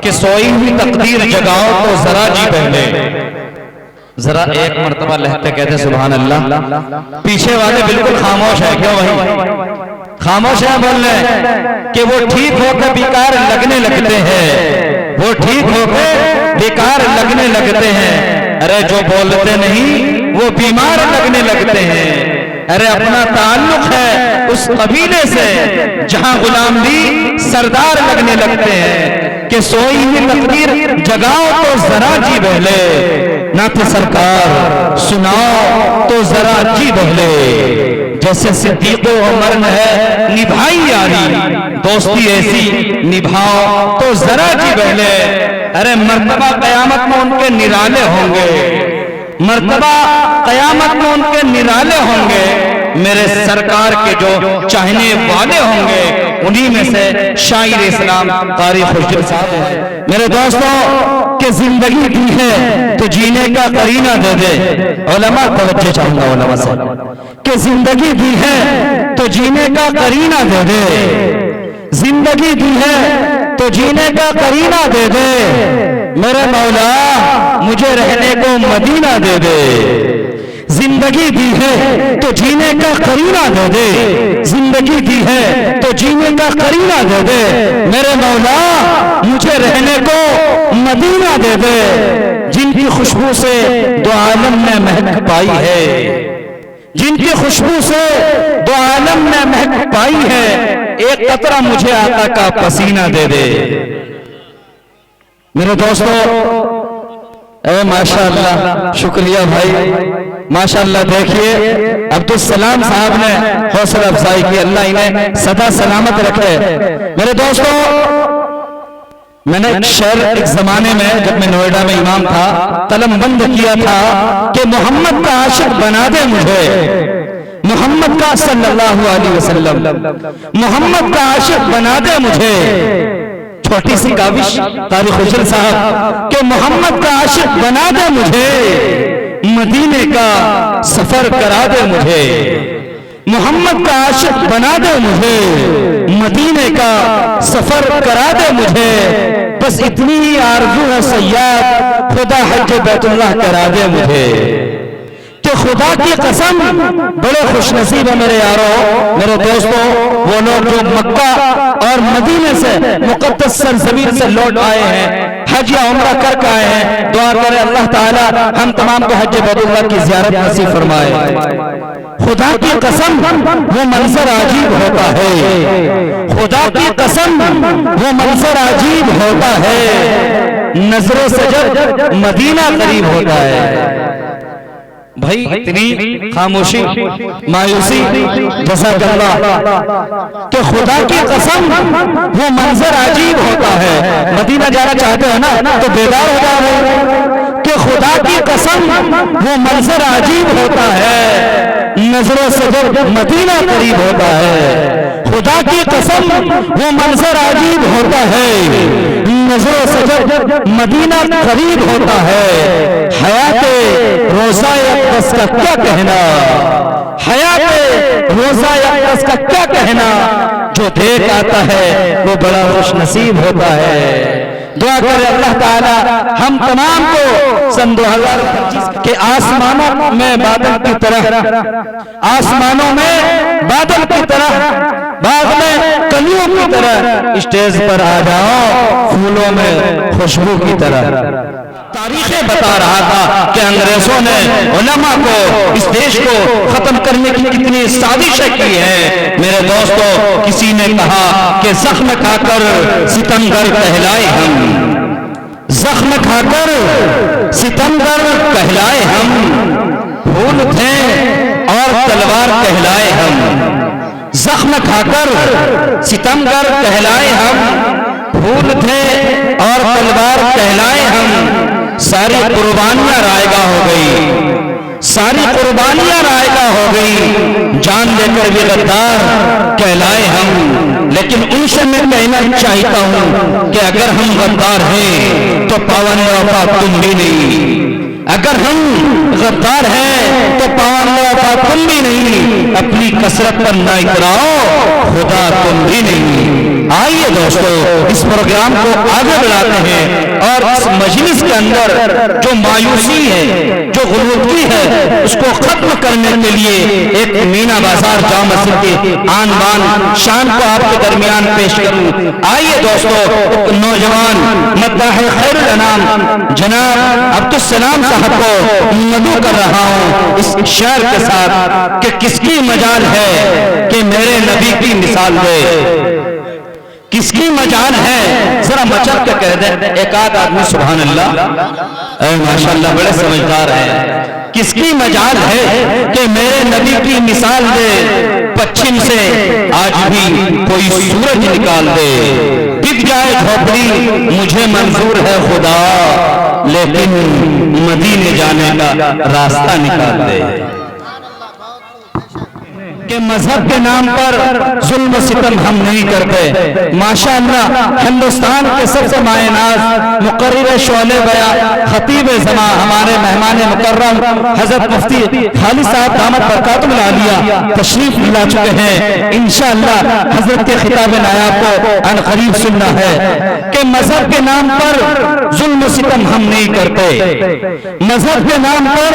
کہ سوئی ہوئی تقدیر جگاؤ تو ذرا جی پہلے. ذرا ایک مرتبہ لہتے کہتے سبحان اللہ. پیچھے والے بالکل خاموش ہے. کیوں بھائی خاموش ہے؟ بول رہے کہ وہ ٹھیک ہو کے بیکار لگنے لگتے ہیں. وہ ٹھیک ہو کے بیکار لگنے لگتے ہیں. ارے جو بولتے نہیں وہ بیمار لگنے لگتے ہیں. ارے اپنا تعلق ہے اس قبیلے سے جہاں غلام بھی سردار لگنے لگتے ہیں. کہ سوئی ہوئی تقدیر جگاؤ تو ذرا جی بہلے. نعت سرکار سناؤ تو ذرا جی بہلے. جیسے صدیق و عمر ہے نبھائی یاری. دوستی ایسی نبھاؤ تو ذرا جی بہلے. ارے مرتبہ قیامت میں ان کے نرالے ہوں گے. مرتبہ قیامت میں ان کے نرالے ہوں گے. میرے سرکار کے جو چاہنے والے ہوں گے انہی میں سے شاعر اسلام قاری خسرو صاحب ہے. میرے دوستوں کہ زندگی دی ہے تو جینے کا قرینہ دے دے. علماء توجہ چاہوں گا علماء سے کہ زندگی دی ہے تو جینے کا قرینہ دے دے. زندگی دی ہے تو جینے کا قرینہ دے دے. میرے مولا مجھے رہنے کو مدینہ دے دے. زندگی دی ہے تو جینے کا قرینہ دے دے. زندگی دی ہے تو جینے کا قرینہ دے دے. میرے مولا مجھے رہنے کو مدینہ دے دے. جن کی خوشبو سے دو عالم نے مہک پائی ہے. جن کی خوشبو سے دو عالم نے مہک پائی ہے. ایک قطرہ مجھے آقا کا پسینہ دے دے. میرے دوستو اے ماشاءاللہ شکریہ بھائی ماشاءاللہ. دیکھیے عبدالسلام صاحب نے حوصلہ افزائی کی. اللہ انہیں سدا سلامت رکھے. میرے دوستو میں نے ایک شعر ایک زمانے میں جب میں نوئیڈا میں امام تھا قلم بند کیا تھا کہ محمد کا عاشق بنا دے مجھے. محمد کا صلی اللہ علیہ وسلم محمد کا عاشق بنا دے مجھے. چھوٹی سی کاوش قاری خسرو صاحب کہ محمد کا عاشق بنا دے مجھے. مدینے کا سفر کرا دے مجھے. محمد کا عاشق بنا دے مجھے. مدینے کا سفر کرا دے مجھے. بس اتنی ہی آرزو ہے سیاد خدا حج بیت اللہ کرا دے مجھے. کہ خدا کی قسم بڑے خوش نصیب ہے میرے یاروں میرے دوستوں وہ لوگ جو مکہ اور مدینے سے مقدس سرزمین سے لوٹ آئے ہیں حج یا عمرہ کر کے آئے ہیں. دعا کرے اللہ تعالی ہم تمام کو حج بیت اللہ کی زیارت نصیب فرمائے. خدا کی قسم وہ منظر عجیب ہوتا ہے. خدا کی قسم وہ منظر عجیب ہوتا ہے. نظروں سے جب مدینہ قریب ہوتا ہے. بھائی اتنی خاموشی مایوسی جزاک اللہ کہ خدا کی قسم وہ منظر عجیب ہوتا ہے. مدینہ جانا چاہتے ہیں نا تو بیدار ہو جاؤ کہ خدا کی قسم وہ منظر عجیب ہوتا ہے. نظروں سے جب مدینہ قریب ہوتا ہے. خدا کی قسم وہ منظر عجیب ہوتا ہے. نظروں سے جب مدینہ قریب ہوتا ہے. حیات روزہ اقدس کا کیا کہنا. حیات روزہ اقدس کا کیا کہنا. جو دیکھ آتا ہے وہ بڑا خوش نصیب ہوتا ہے. دعا کرے اللہ تعالی ہم تمام کو سن 2025 کے آسمانوں میں بادل کی طرح آسمانوں میں بادل کی طرح بعد میں کلیوں کی طرح اسٹیج پر آ جاؤ پھولوں میں خوشبو کی طرح. تاریخیں بتا رہا تھا کہ انگریزوں نے علماء کو اس دیش کو ختم کرنے کی کتنی سازشیں کی ہیں. میرے دوستو کسی نے کہا کہ زخم کھا کر ستمگر کہلائے ہم. زخم کھا کر ستمگر کہلائے ہم. پھول تھے اور تلوار کہلائے ہم. زخم کھا کر ستمگر کہلائے ہم. پھول تھے اور تلوار کہلائے ہم. ساری قربانیاں رائگاں ہو گئی. ساری قربانیاں رائگاں ہو گئی. جان لے کر بھی غدار کہلائے ہم. لیکن ان سے میں کہنا چاہتا ہوں کہ اگر ہم غدار ہیں تو پاون وفا تم بھی نہیں. اگر ہم غدار ہیں تو پاون وفا تم بھی نہیں، اپنی کثرت پر نہ اتراؤ خدا تم بھی نہیں۔ آئیے دوستو اس پروگرام کو آگے بڑھاتے ہیں اور اس مجلس کے اندر جو مایوسی ہے، جو غلوطی ہے، اس کو ختم کرنے کے لیے ایک مینا بازار جامع مسجد کے آن بان شان کو آپ کے درمیان پیش کروں۔ آئیے دوستو نوجوان مداح خیر الانام جناب عبدالسلام صاحب کو مدعو کر رہا ہوں اس شعر کے ساتھ کہ کس کی مجال ہے کہ میرے نبی کی مثال دے، کس کی مجال ہے، ذرا مچل کے کہہ دیں ایک آدھ آدمی سبحان اللہ، اے ماشاءاللہ بڑے سمجھدار ہیں، کس کی مجال ہے کہ میرے نبی کی مثال دے، پچھم سے آج بھی کوئی سورج نکال دے، دکھ جائے جھوپڑی مجھے منظور ہے خدا، لیکن مدینے جانے کا راستہ نکال دے۔ کہ مذہب کے نام پر ظلم و ستم ہم نہیں کرتے۔ ماشاءاللہ ہندوستان کے سب سے مائع ناز مقرر شعلہ بیان خطیب زمان ہمارے مہمان مکرم حضرت مفتی خالد صاحب دامت برکاتہ العالیہ تشریف لا چکے ہیں۔ انشاءاللہ حضرت کے خطاب نایاب کو ان قریب سننا ہے کہ مذہب کے نام پر ظلم و ستم ہم نہیں کرتے، مذہب کے نام پر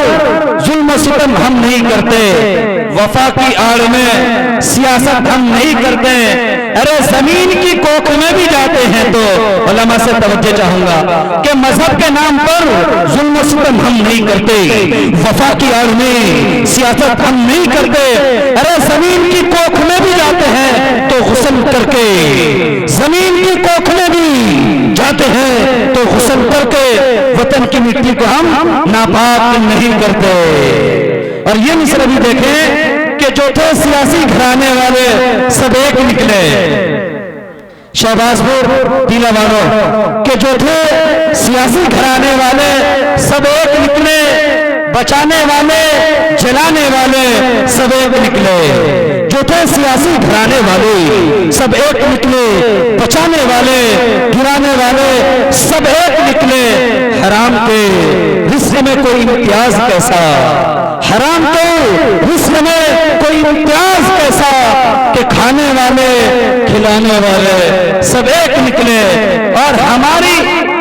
ظلم و ستم ہم نہیں کرتے، وفا کی آڑ میں سیاست ہم نہیں کرتے، ارے زمین کی کوکھ میں بھی جاتے ہیں تو علماء سے توجہ چاہوں گا کہ مذہب کے نام پر ظلم و ستم ہم نہیں کرتے، وفا کی آڑ میں سیاست ہم نہیں کرتے، ارے زمین کی کوکھ میں بھی جاتے ہیں تو غسل کر کے، زمین کی کوکھ میں بھی جاتے ہیں تو غسل کر کے وطن کی مٹی کو ہم ناپاک نہیں کرتے۔ اور یہ مصر بھی دیکھیں کہ جو تھے سیاسی گھرانے والے سب ایک نکلے، شہباز پور ٹیلا والوں کہ جو تھے سیاسی گھرانے والے سب ایک نکلے، بچانے والے جلانے والے سب ایک نکلے، جو تھے سیاسی گھرانے والے سب ایک نکلے، بچانے والے گرانے والے سب ایک نکلے۔ حرام کے رزق میں کوئی امتیاز کیسا، حرام کے رزق میں کوئی امتیاز کیسا کہ کھانے والے کھلانے والے سب ایک نکلے۔ اور ہماری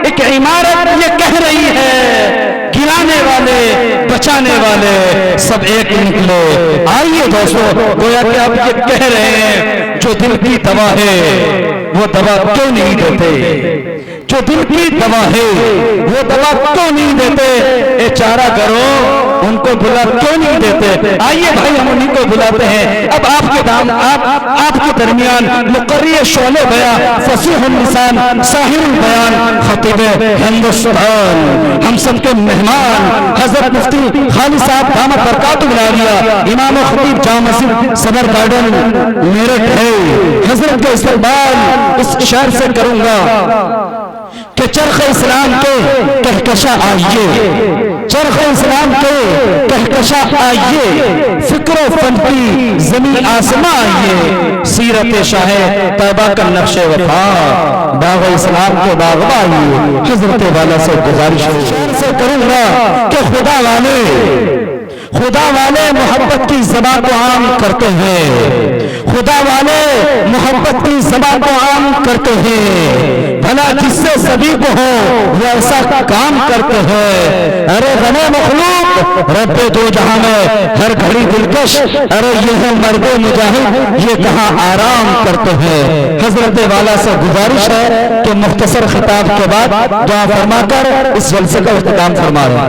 ایک عمارت یہ کہہ رہی ہے گرانے والے بچانے والے سب ایک نکلے۔ آئیے دوستو گویا کہ آپ یہ کہہ رہے ہیں جو دل کی دوا ہے وہ دوا کیوں نہیں دیتے، جو دل کی دوا ہے وہ دوا کیوں نہیں دیتے، اے چارہ کرو ان کو بلا کیوں نہیں دیتے۔ آئیے بھائی ہم انہیں کو بلاتے ہیں۔ اب آپ کے درمیان مقرر شعلہ بیان فصیح اللسان ساحر البیان خطیب ہندوستان ہم سب کے مہمان حضرت مفتی خالد صاحب دامت برکاتہ العالیہ امام و خطیب جامع مسجد صدر گارڈن میرٹھ ہے۔ حضرت کے استقبال اس شعر سے کروں گا کہ چرخ اسلام کے کہکشاں آئیے، چرخ اسلام کے کہکشاں آئیے، فکر و فن کی زمین آسماں آئیے، سیرت شاہ طیبہ کا نقش وفا باغ اسلام کے باغباں آئیے۔ حضرت والا سے گزارش سے کروں گا کہ خدا والے محبت کی زبان کو عام کرتے ہیں، خدا والے محبت کی زبان کو عام کرتے ہیں، بھلا جس سے سبھی کو ہو وہ ایسا کام کرتے ہیں۔ ارے غم مخلوق رب دو جہاں میں ہر گھڑی دلکش، ارے یہ ہے مرد مجاہد یہ کہاں آرام کرتے ہیں۔ حضرت والا سے گزارش ہے کہ مختصر خطاب کے بعد دعا فرما کر اس جلسے کا اختتام فرما رہے ہیں۔